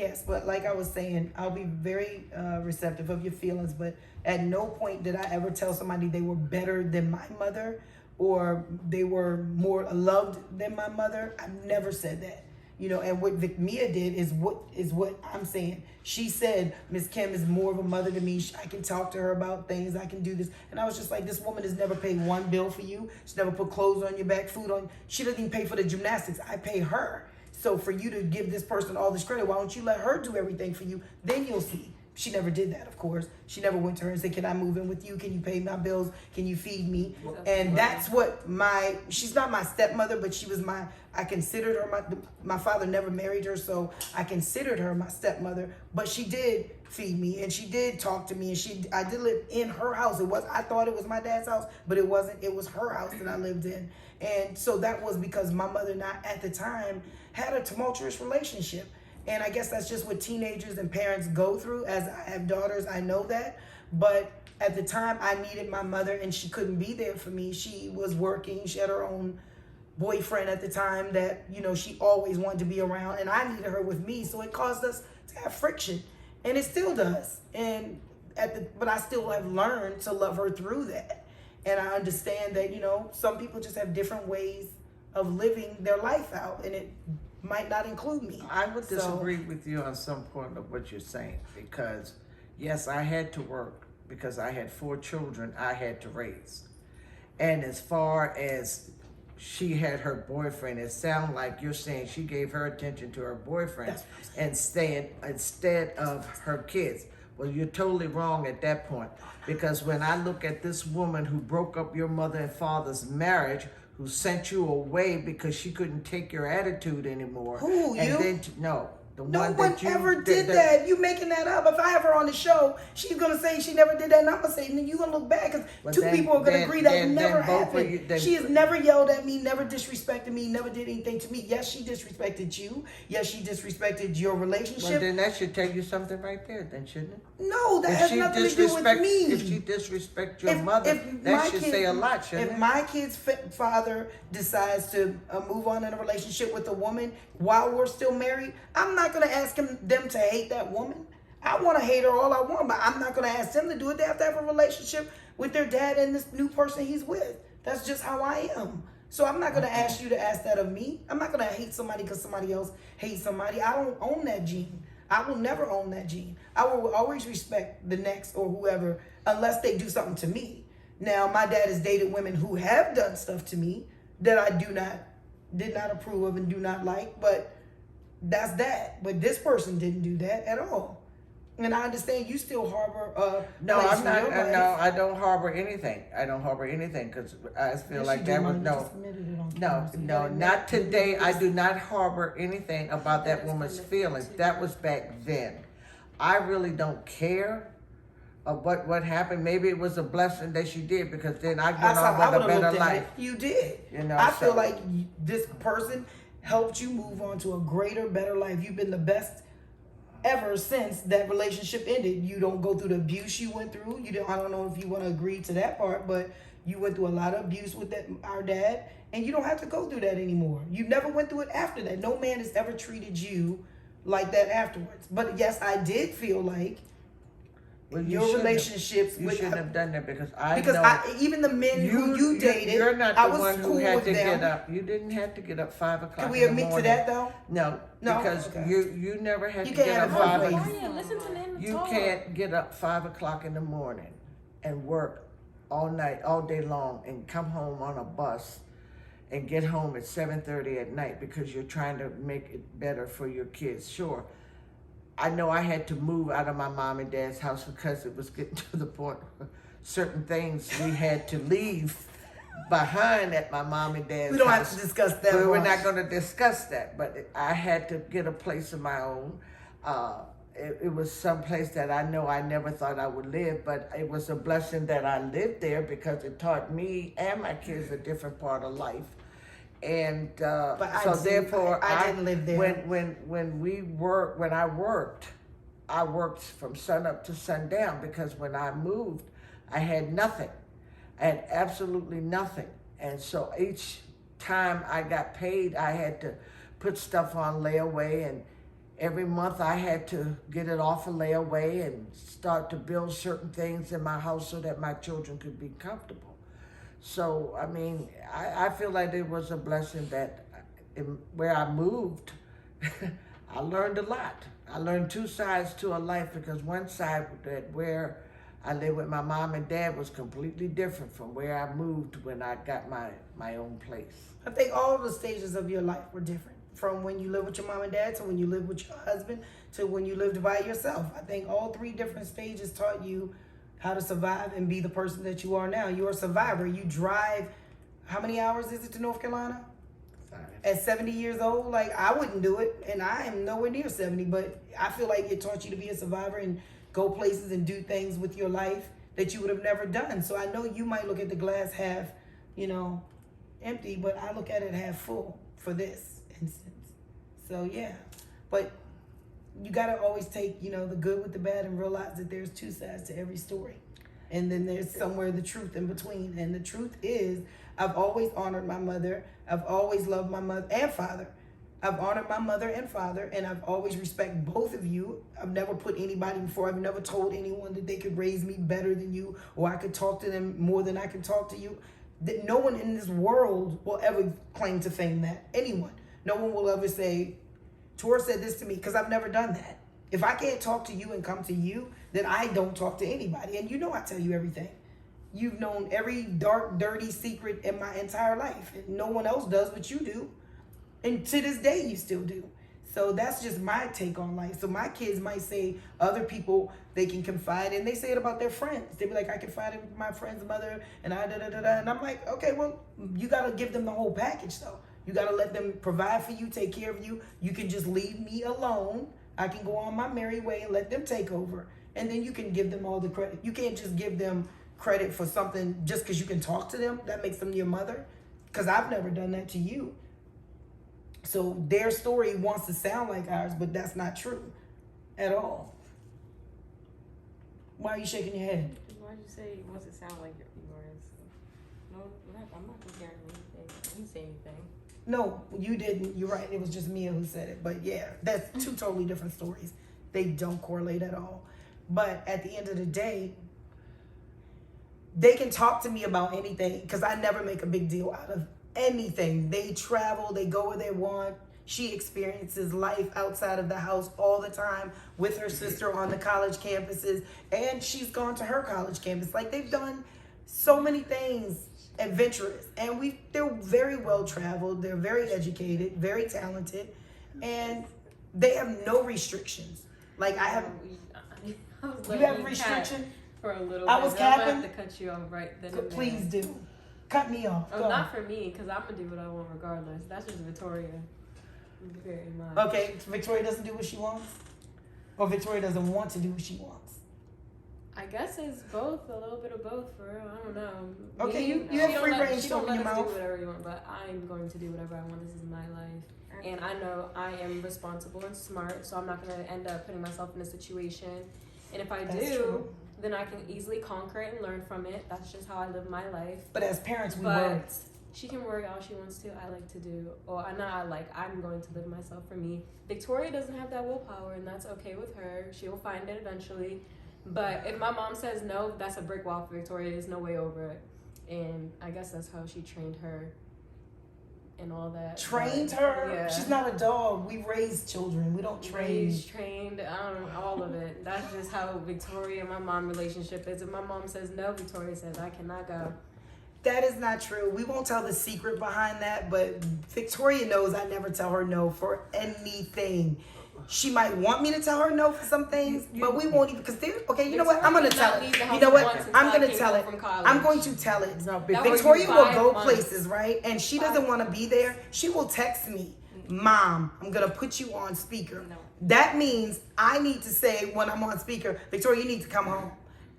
Yes, but like I was saying, I'll be very receptive of your feelings, but at no point did I ever tell somebody they were better than my mother or they were more loved than my mother. I've never said that. You know, and what Mia did is what I'm saying. She said, Miss Kim is more of a mother to me. I can talk to her about things. I can do this. And I was just like, this woman has never paid one bill for you. She's never put clothes on your back, food on. She doesn't even pay for the gymnastics. I pay her. So for you to give this person all this credit, why don't you let her do everything for you? Then you'll see. She never did that, of course. She never went to her and said, can I move in with you? Can you pay my bills? Can you feed me? And that's what she's not my stepmother, but she was I considered her my father never married her, so I considered her my stepmother, but she did feed me and she did talk to me and I did live in her house. I thought it was my dad's house, but it wasn't. It was her house that I lived in. And so that was because my mother and I at the time had a tumultuous relationship. And I guess that's just what teenagers and parents go through. As I have daughters, I know that. But at the time, I needed my mother, and she couldn't be there for me. She was working. She had her own boyfriend at the time that, she always wanted to be around. And I needed her with me. So it caused us to have friction. And it still does. But I still have learned to love her through that. And I understand that, some people just have different ways of living their life out. And it might not include me. I would disagree with you on some point of what you're saying, because yes, I had to work because I had 4 children I had to raise. And as far as she had her boyfriend, it sounds like you're saying she gave her attention to her boyfriend instead of her kids. Well, you're totally wrong at that point, because when I look at this woman who broke up your mother and father's marriage, who sent you away because she couldn't take your attitude anymore. Who, and you? Then, no. No one ever did that. You making that up. If I have her on the show, she's going to say she never did that. And I'm going to say, then you're going to look bad because two people are going to agree that never happened. She has never yelled at me, never disrespected me, never did anything to me. Yes, she disrespected you. Yes, she disrespected your relationship. Well, then that should tell you something right there, then, shouldn't it? No, that has nothing to do with me. If she disrespects your mother, that should say a lot, shouldn't it? If my kid's father decides to move on in a relationship with a woman while we're still married, I'm not going to ask them to hate that woman. I want to hate her all I want, but I'm not going to ask them to do it. They have to have a relationship with their dad and this new person he's with. That's just how I am. So I'm not going to ask you to ask that of me. I'm not going to hate somebody because somebody else hates somebody. I don't own that gene. I will never own that gene. I will always respect the next or whoever unless they do something to me. Now, my dad has dated women who have done stuff to me that I did not approve of and do not like, but that's that. But this person didn't do that at all. And I understand you still harbor no, I'm not. No, I don't harbor anything. I don't harbor anything because I feel like that was no, not today. I do not harbor anything about that woman's feelings. That was back then. I really don't care of what happened. Maybe it was a blessing that she did, because then I get on with a better life. You did. I feel like this person helped you move on to a greater, better life. You've been the best ever since that relationship ended. You don't go through the abuse you went through. I don't know if you want to agree to that part, but you went through a lot of abuse with our dad, and you don't have to go through that anymore. You never went through it after that. No man has ever treated you like that afterwards. But yes, I did feel like your relationships. You shouldn't have done that, because even the men who you dated, you're not the one who had to get up. You didn't have to get up 5 o'clock. Can we admit to that though? No, because you never had to get up 5 o'clock. You can't get up 5 o'clock in the morning and work all night, all day long, and come home on a bus and get home at 7:30 at night because you're trying to make it better for your kids. Sure. I know I had to move out of my mom and dad's house because it was getting to the point certain things we had to leave behind at my mom and dad's house. We don't have to discuss that. We're not going to discuss that, but I had to get a place of my own. It was some place that I know I never thought I would live, but it was a blessing that I lived there because it taught me and my kids a different part of life. And so therefore, I didn't live there. When I worked from sun up to sundown, because when I moved, I had nothing. I had absolutely nothing. And so each time I got paid, I had to put stuff on layaway, Every month I had to get it off a layaway and start to build certain things in my house so that my children could be comfortable. So, I mean, I feel like it was a blessing that where I moved, I learned a lot. I learned two sides to a life, because one side that where I lived with my mom and dad was completely different from where I moved when I got my own place. I think all the stages of your life were different. From when you live with your mom and dad to when you live with your husband to when you lived by yourself. I think all three different stages taught you how to survive and be the person that you are now. You're a survivor. You drive, how many hours is it to North Carolina? 5. At 70 years old? Like, I wouldn't do it, and I am nowhere near 70, but I feel like it taught you to be a survivor and go places and do things with your life that you would have never done. So I know you might look at the glass half, empty, but I look at it half full for this instance. So yeah, but you got to always take, the good with the bad and realize that there's two sides to every story. And then there's somewhere the truth in between. And the truth is, I've always honored my mother. I've always loved my mother and father. I've honored my mother and father, and I've always respected both of you. I've never put anybody before. I've never told anyone that they could raise me better than you, or I could talk to them more than I can talk to you. That no one in this world will ever claim to fame that. Anyone. No one will ever say, Tor said this to me, because I've never done that. If I can't talk to you and come to you, then I don't talk to anybody. And I tell you everything. You've known every dark, dirty secret in my entire life. And no one else does, but you do. And to this day, you still do. So that's just my take on life. So my kids might say other people they can confide in. They say it about their friends. They be like, I confide in my friend's mother, and And I'm like, okay, well, you got to give them the whole package, though. You got to let them provide for you, take care of you. You can just leave me alone. I can go on my merry way and let them take over. And then you can give them all the credit. You can't just give them credit for something just because you can talk to them. That makes them your mother. Because I've never done that to you. So their story wants to sound like ours, but that's not true at all. Why are you shaking your head? Why'd you say it wants to sound like yours? No, I'm not comparing anything. I didn't say anything. No, you didn't. You're right. It was just Mia who said it. But yeah, that's two totally different stories. They don't correlate at all. But at the end of the day, they can talk to me about anything because I never make a big deal out of anything. They travel, they go where they want. She experiences life outside of the house all the time with her sister on the college campuses, and she's gone to her college campus. Like, they've done so many things adventurous, and they're very well traveled, they're very educated, very talented, and they have no restrictions. Like, I have you have restriction for a little bit. I was capping. I have to cut you off right then and there. Please do. Cut me off. Oh, not for me, because I'm going to do what I want regardless. That's just Victoria. Very much. Okay, Victoria doesn't do what she wants? Or Victoria doesn't want to do what she wants? I guess it's both, a little bit of both, for real. I don't know. Okay, you have free range to open your mouth. Do whatever you want, but I'm going to do whatever I want. This is my life. And I know I am responsible and smart, so I'm not going to end up putting myself in a situation. And if I do, then I can easily conquer it and learn from it. That's just how I live my life. But as parents, we worry. She can work all she wants to. I like to do. Or I'm going to live myself for me. Victoria doesn't have that willpower, and that's okay with her. She'll find it eventually. But if my mom says no, that's a brick wall for Victoria. There's no way over it. And I guess that's how she trained her and all that. Trained her? Yeah. She's not a dog. We raise children. We don't train. Trained, all of it. That's just how Victoria and my mom relationship is. If my mom says no, Victoria says, I cannot go. That is not true. We won't tell the secret behind that, but Victoria knows I never tell her no for anything. She might want me to tell her no for some things, but we won't even, because okay, you know what? I'm going to tell it. You know what? I'm going to tell it. I'm going to tell it. Victoria will go places, right? And she doesn't want to be there. She will text me, Mom, I'm going to put you on speaker. No. That means I need to say when I'm on speaker, Victoria, you need to come home,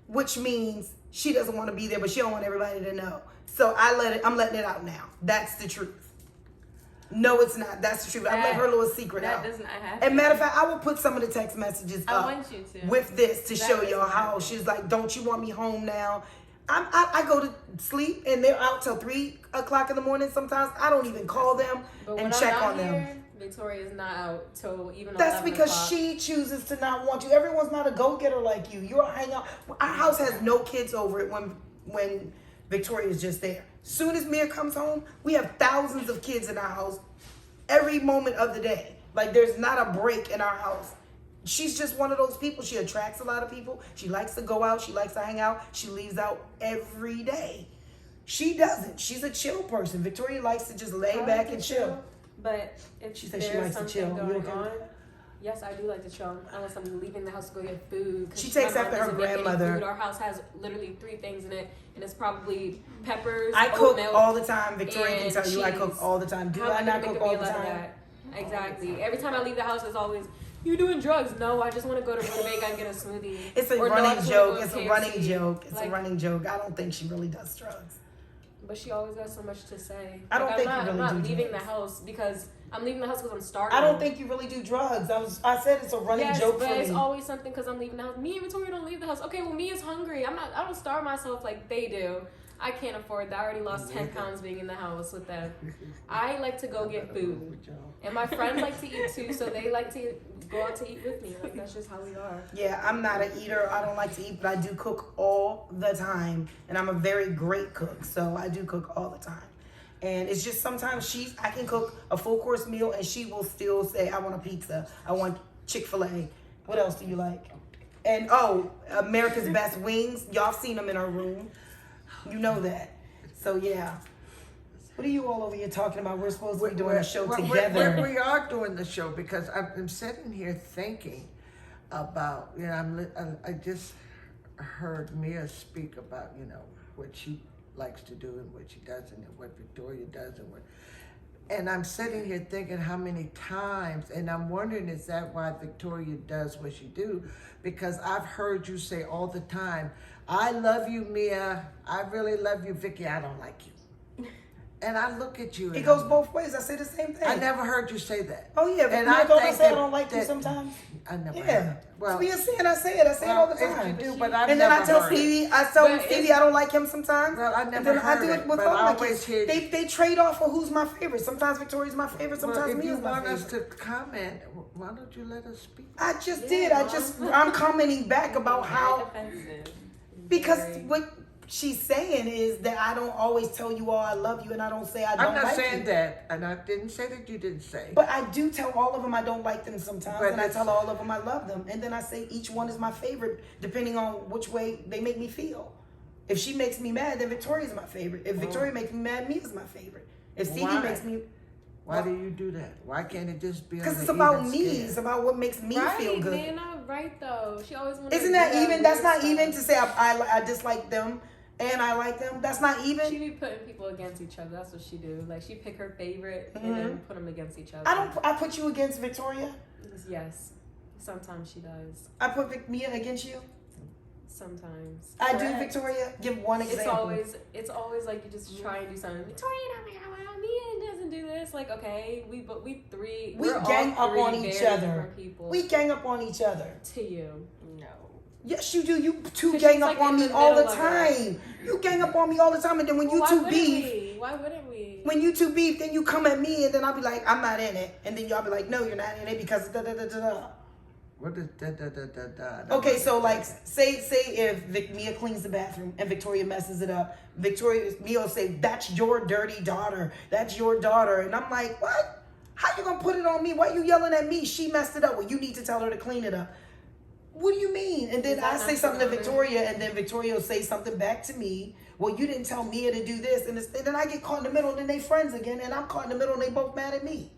which means she doesn't want to be there, but she don't want everybody to know. So I'm letting it out now. That's the truth. No, it's not. That's the truth. I let her little secret out. That doesn't happen. And matter of fact, I will put some of the text messages up I want you to. with this to show y'all how she's like, don't you want me home now? I go to sleep and they're out till 3 o'clock in the morning sometimes. I don't even call them and check on them. Victoria is not out till even. That's 11 because o'clock. she chooses to not want you. Everyone's not a go-getter like you. You're a hangout. Our house has no kids over it when Victoria's just there. Soon as Mia comes home, we have thousands of kids in our house every moment of the day. Like there's not a break in our house. She's just one of those people. She attracts a lot of people. She likes to go out. She likes to hang out. She leaves out every day. She doesn't. She's a chill person. Victoria likes to just lay I back like to and chill. But if She said she there's likes to chill. something You going okay with on, that? yes, I do like to chill. Unless I'm leaving the house to go get food. 'Cause She takes my mom after her doesn't make any grandmother. food. Our house has literally 3 things in it, and it's probably peppers. I cook oat milk, all the time. Victoria can and tell you I cheese. cook all the time. Do How am I gonna not make cook a all meal the out of time? that? Exactly. Every time I leave the house, it's always, "You doing drugs?" No, I just want to go to Rutabaga and get a smoothie. It's a Or no, I running just wanna joke. go to It's a KFC. running joke. It's a Like, running joke. I don't think she really does drugs. But she always got so much to say. I don't think you I'm really not do leaving drugs. the house because I'm leaving the house because I'm starving. I don't think you really do drugs. I said it's a running yes, joke but for it's me. always something because I'm leaving the house. Me and Victoria don't leave the house. Okay, well, Mia's hungry. I don't starve myself like they do. I can't afford that. I already lost 10 pounds being in the house with them. I like to go get food. And my friends like to eat too, so they like to go out to eat with me. Like, that's just how we are. Yeah, I'm not an eater. I don't like to eat, but I do cook all the time. And I'm a very great cook, so I do cook all the time. And it's just sometimes I can cook a full course meal and she will still say, I want a pizza. I want Chick-fil-A. What else do you like? And America's Best Wings. Y'all seen them in her room. You know that. So yeah. What are you all over here talking about? We're supposed to be doing a show together. We are doing the show because I'm sitting here thinking about, I just heard Mia speak about, what she likes to do and what she doesn't and what Victoria does and I'm sitting here thinking how many times, and I'm wondering, is that why Victoria does what she do? Because I've heard you say all the time, I love you, Mia. I really love you, Vicky. I don't like you. And I look at you. It goes both ways. I say the same thing. I never heard you say that. Oh yeah, but And I I say think I don't like you that- sometimes. I never Yeah. heard it. Well, Well, I say it. I say it all the if time. you do, but I've And then never I tell heard it. Stevie, But Stevie I don't like him sometimes. Well, I and never then I heard do it with but all I my always kids. hear. They trade off for who's my favorite. Sometimes Victoria's my favorite. Well, Sometimes if you Mia's my want us favorite. to comment, why don't you let us speak? I just Yeah, did. Mom. I'm commenting back about Very how defensive. because Very- what she's saying is that I don't always tell you all I love you, and I don't say I don't I'm not like saying you. that, and I didn't say that you didn't say. But I do tell all of them I don't like them sometimes, But and I it's- tell all of them I love them, and then I say each one is my favorite depending on which way they make me feel. If she makes me mad, then Victoria's my favorite. If Victoria makes me mad, Mia's my favorite. If Stevie Why? makes me, Why do you do that? Why can't it just be? because on it's the about even me. scale? It's about what makes me right, feel good. man, not right though. She always wanted. Isn't that even? That's not even to say I dislike them and I like them. That's not even. She be putting people against each other. That's what she do. Like she pick her favorite and then put them against each other. I put you against Victoria. Yes, sometimes she does. I put Mia against you. Sometimes. I do Correct. Victoria. Give one example. It's always like you just try and do something. Victoria, Mia doesn't do this. Like okay, we three. We we're all gang up three on each very other. different People. We gang up on each other. To you, no. Yes, you do. You two 'Cause gang she's, up like, on in me the all the middle of it. time. You gang up on me all the time, and then when you Why two wouldn't beef, we? Why wouldn't we? when you two beef, then you come at me, and then I'll be like, I'm not in it, and then y'all be like, no, you're not in it because da da da da da. What is da? Okay, so like, say if Mia cleans the bathroom and Victoria messes it up, Mia will say, that's your dirty daughter. That's your daughter, and I'm like, what? How you gonna put it on me? Why you yelling at me? She messed it up. Well, you need to tell her to clean it up. What do you mean? And then I say something to Victoria, and then Victoria will say something back to me. Well, you didn't tell Mia to do this, and then I get caught in the middle, and then they friends again, and I'm caught in the middle, and they both mad at me.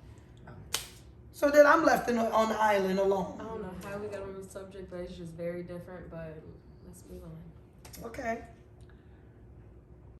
So then I'm left on the island alone. I don't know how we got on the subject, but it's just very different. But let's move on. Okay.